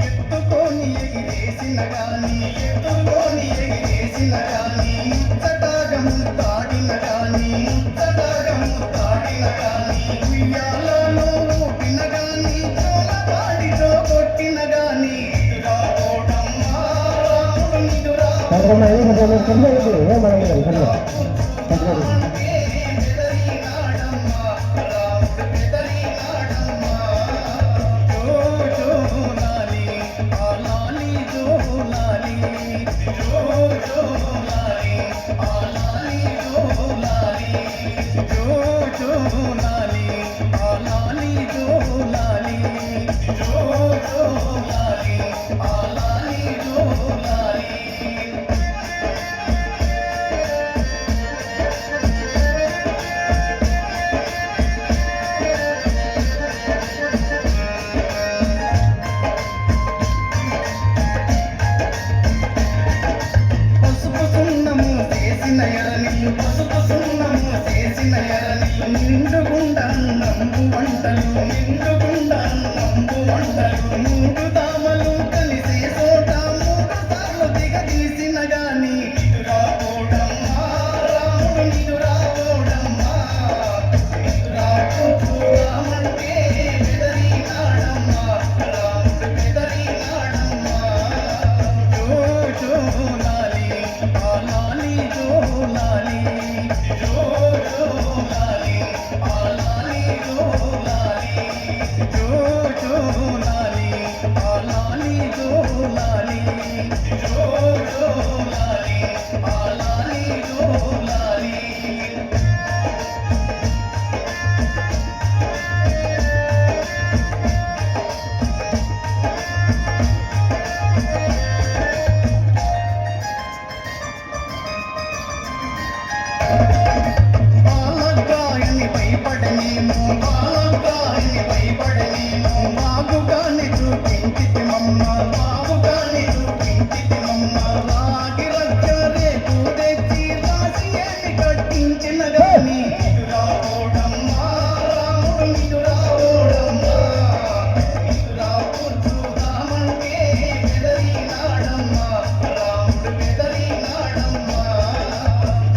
ఎత్తుకొని ఎగిరేసిన గాని ఎత్తుకొని ఎగిరేసిన గాని ముచ్చటగము తాడిన గాని ముచ్చటగము తాడిన గాని ఉయ్యాలలో ఊపిన గాని చోల పాడితో కొట్టిన గాని ఇదురా కోటమ్మా రాముడు నిదురా మూడు దామలు కలిసే చోట మూడు సార్లు దిగదీసిన గాని ఇదురా కోడమ్మా రాముడు నిదురా కోడమ్మా ఇదురా కూతురామంటే బెదరినాడమ్మా రాముడు బెదరినాడమ్మా జో జో లాలి ఆ లాలి జో లాలి జో జో లాలి ఆ లాలి జో లాలి జో జో లాలి ఆ లాలి జో లాలి జో జో లాలి ఆ లాలి జో లాలి బాలగాయని భయపడనేమో బాలగాయని భయపడనేమో బాగుగానే చూపించితి మమ్మ బాగుగానే చూపించితి మమ్మ రాగి రచ్చరే తెచ్చి రాసి ఏమి కట్టించిన గాని ఇదురా కోడమ్మా రాముడు నిదురా కోడమ్మా ఇదురా కూర్చుదామంటే బెదరినాడమ్మా రాముడు బెదరినాడమ్మా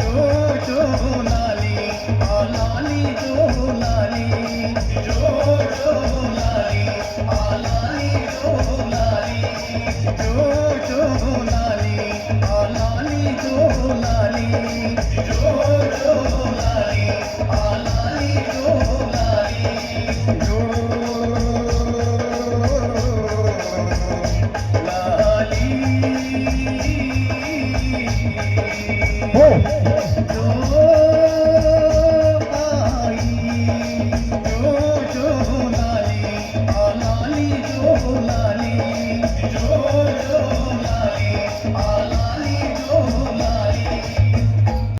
జో జో లాలి ఆ లాలి జో లాలి జో జో లాలి ఆ లాలి జో లాలి జో జో లాలి ఆ లాలి జో లాలి జో జో లాలి ఆ లాలి జో లాలి జో లాలి